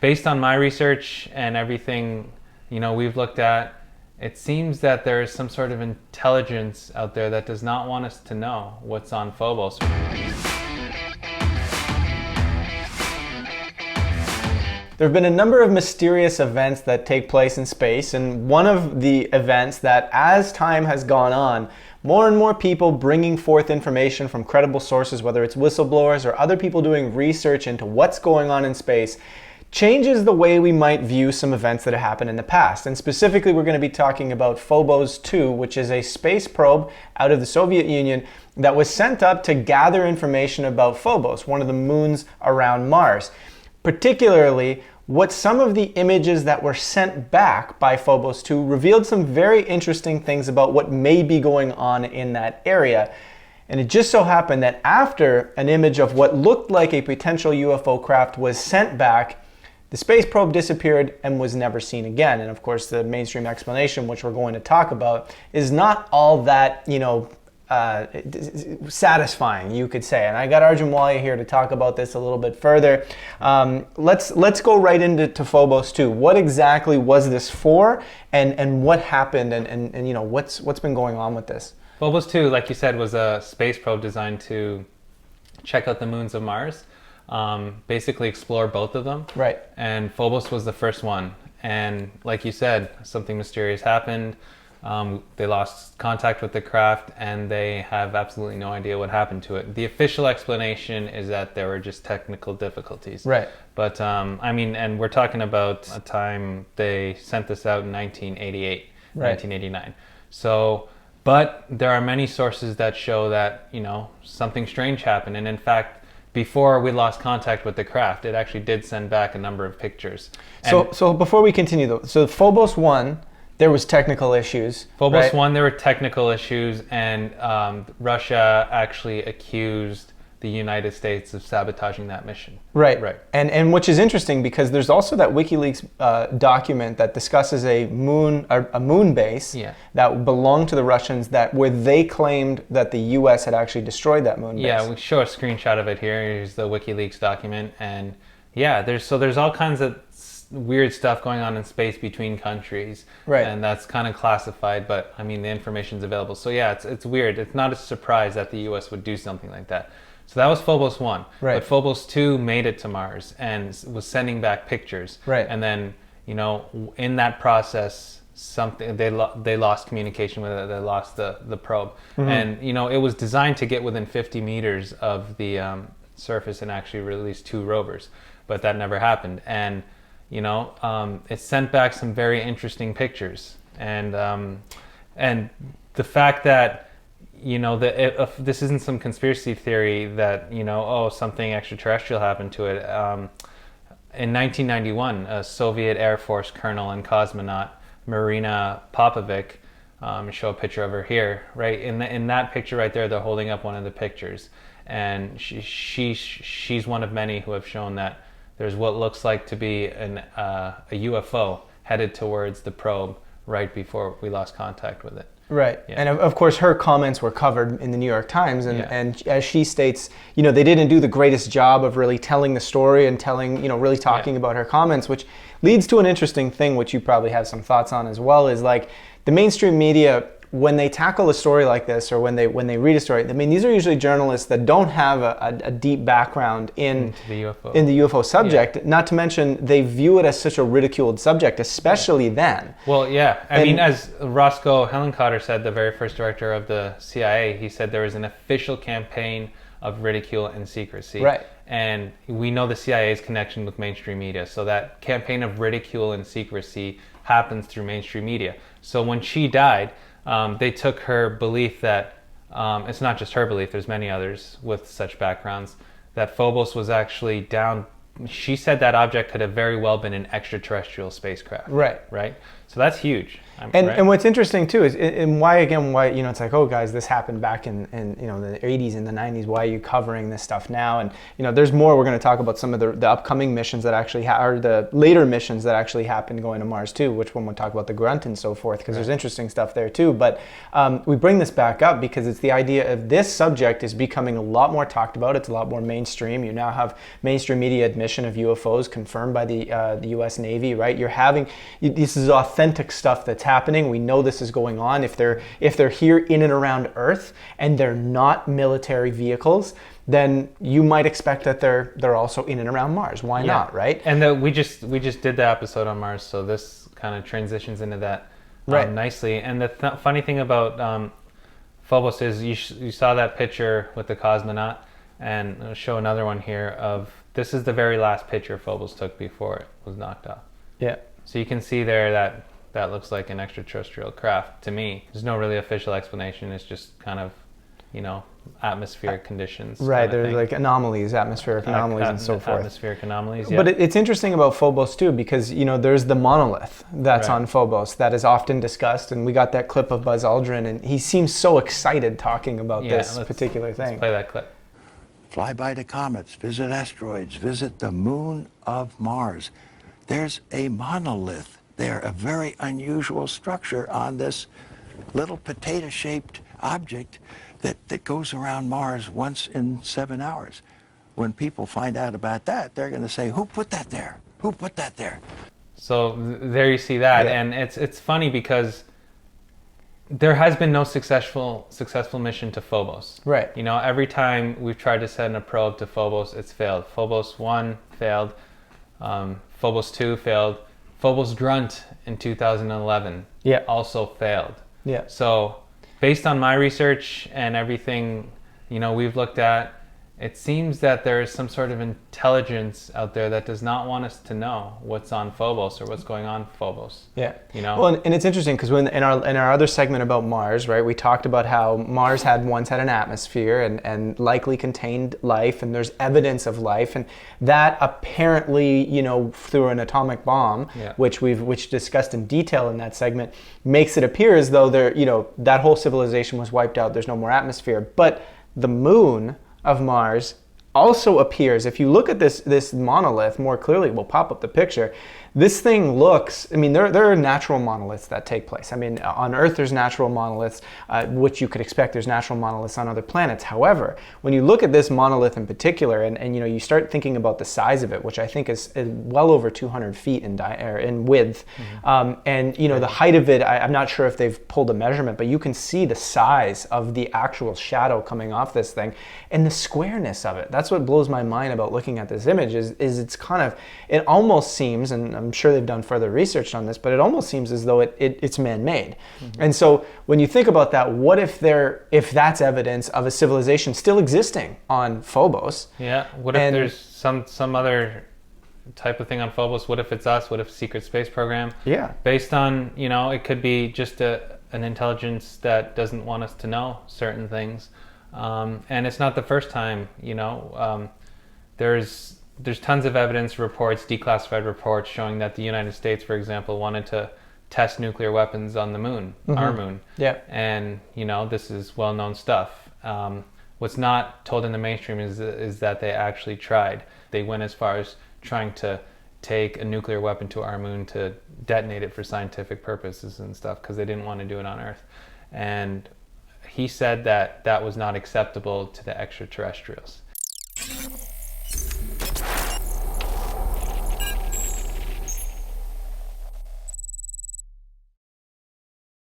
based on my research and everything, we've looked at, it seems that there is some sort of intelligence out there that does not want us to know what's on Phobos. There have been a number of mysterious events that take place in space, and one of the events that, as time has gone on, more and more people bringing forth information from credible sources, whether it's whistleblowers or other people doing research into what's going on in space, changes the way we might view some events that have happened in the past. And specifically, we're going to be talking about Phobos II, which is a space probe out of the Soviet Union that was sent up to gather information about Phobos, one of the moons around Mars. Particularly, what some of the images that were sent back by Phobos II revealed some very interesting things about what may be going on in that area. And it just so happened that after an image of what looked like a potential UFO craft was sent back, the space probe disappeared and was never seen again. And of course, the mainstream explanation, which we're going to talk about, is not all that, satisfying, you could say. And I got Arjun Walia here to talk about this a little bit further. Let's go right into Phobos II. What exactly was this for, and what happened, and what's been going on with this? Phobos II, like you said, was a space probe designed to check out the moons of Mars, basically explore both of them. Right. And Phobos was the first one. And like you said, something mysterious happened. They lost contact with the craft, and they have absolutely no idea what happened to it. The official explanation is that there were just technical difficulties. Right. But and we're talking about a time they sent this out in 1988, right. 1989. So, but there are many sources that show that, something strange happened. And in fact, before we lost contact with the craft, it actually did send back a number of pictures. So before we continue though, so Phobos 1, there was technical issues. Phobos right? 1, there were technical issues, and Russia actually accused the United States of sabotaging that mission. Right. Right. And which is interesting because there's also that WikiLeaks document that discusses a moon base that belonged to the Russians where they claimed that the U.S. had actually destroyed that moon base. Yeah, we show a screenshot of it here. Here's the WikiLeaks document, and there's all kinds of weird stuff going on in space between countries, right? And that's kind of classified, but the information's available. So it's weird. It's not a surprise that the U.S. would do something like that. So that was Phobos 1. Right. But Phobos 2 made it to Mars and was sending back pictures. Right. And then, in that process, they lost communication with it. They lost the probe. Mm-hmm. And, it was designed to get within 50 meters of the surface and actually release 2 rovers. But that never happened. And, it sent back some very interesting pictures. And the fact that, if this isn't some conspiracy theory that, something extraterrestrial happened to it. In 1991, a Soviet Air Force colonel and cosmonaut, Marina Popovic, show a picture of her here, right? In that picture right there, they're holding up one of the pictures. And she's one of many who have shown that there's what looks like to be a UFO headed towards the probe right before we lost contact with it. Right. Yeah. And of course her comments were covered in the New York Times, and as she states, they didn't do the greatest job of really telling the story and really talking about her comments, which leads to an interesting thing, which you probably have some thoughts on as well, is like the mainstream media, when they tackle a story like this, or when they read a story, these are usually journalists that don't have a deep background in the UFO subject. Not to mention, they view it as such a ridiculed subject, especially then. Well, as Roscoe Hillenkotter said, the very first director of the CIA, he said there was an official campaign of ridicule and secrecy. Right. And we know the CIA's connection with mainstream media, so that campaign of ridicule and secrecy happens through mainstream media. So when she died, they took her belief that, it's not just her belief, there's many others with such backgrounds, that Phobos was actually down. She said that object could have very well been an extraterrestrial spacecraft. Right. Right? So that's huge. And what's interesting too is, and why it's like, oh guys, this happened back in the 80s and the 90s. Why are you covering this stuff now? And there's more. We're going to talk about some of the upcoming missions that actually or the later missions that actually happened going to Mars too. Which one we'll talk about the Grunt and so forth, because there's interesting stuff there too. But we bring this back up because it's the idea of this subject is becoming a lot more talked about. It's a lot more mainstream. You now have mainstream media admission transmission of UFOs confirmed by the U.S. Navy, right? This is authentic stuff that's happening. We know this is going on. If they're here in and around Earth and they're not military vehicles, then you might expect that they're also in and around Mars. Why not, right? And we just did the episode on Mars, so this kind of transitions into that nicely. And the funny thing about Phobos is you saw that picture with the cosmonaut, and I'll show another one here of, this is the very last picture Phobos took before it was knocked off. Yeah. So you can see there that looks like an extraterrestrial craft to me. There's no really official explanation. It's just kind of, atmospheric conditions. Right, there's like anomalies, atmospheric anomalies and so forth. Atmospheric anomalies, yeah. But it's interesting about Phobos too, because there's the monolith that's on Phobos that is often discussed, and we got that clip of Buzz Aldrin, and he seems so excited talking about this particular thing. Let's play that clip. Fly by the comets, visit asteroids, visit the moon of Mars. There's a monolith there, a very unusual structure on this little potato-shaped object that goes around Mars once in 7 hours. When people find out about that, they're going to say, who put that there? Who put that there? So there you see that, and it's funny because there has been no successful mission to Phobos. Right. Every time we've tried to send a probe to Phobos, it's failed. Phobos 1 failed. Phobos 2 failed. Phobos Grunt in 2011 also failed. Yeah. So based on my research and everything, we've looked at, it seems that there is some sort of intelligence out there that does not want us to know what's on Phobos or what's going on Phobos. Yeah. Well, and it's interesting because in our other segment about Mars, right, we talked about how Mars once had an atmosphere and likely contained life, and there's evidence of life, and that apparently, through an atomic bomb, which discussed in detail in that segment, makes it appear as though that whole civilization was wiped out. There's no more atmosphere, but the moon of Mars also appears. If you look at this monolith more clearly, we'll pop up the picture. This thing looks, there are natural monoliths that take place. On Earth there's natural monoliths, which you could expect. There's natural monoliths on other planets. However, when you look at this monolith in particular, and you start thinking about the size of it, which I think is well over 200 feet in width, and the height of it, I'm not sure if they've pulled a measurement, but you can see the size of the actual shadow coming off this thing, and the squareness of it. That's what blows my mind about looking at this image. Is it's kind of, it almost seems, and I'm sure they've done further research on this, but it almost seems as though it's man-made. And so when you think about that, what if that's evidence of a civilization still existing on Phobos? Yeah. What if there's some other type of thing on Phobos? What if it's us? What if secret space program? Yeah. Based on, it could be just an intelligence that doesn't want us to know certain things. And it's not the first time, there's tons of evidence reports, declassified reports showing that the United States, for example, wanted to test nuclear weapons on the moon, our moon. Yeah. And, this is well-known stuff. What's not told in the mainstream is that they actually tried. They went as far as trying to take a nuclear weapon to our moon to detonate it for scientific purposes and stuff, because they didn't want to do it on Earth. And he said that was not acceptable to the extraterrestrials.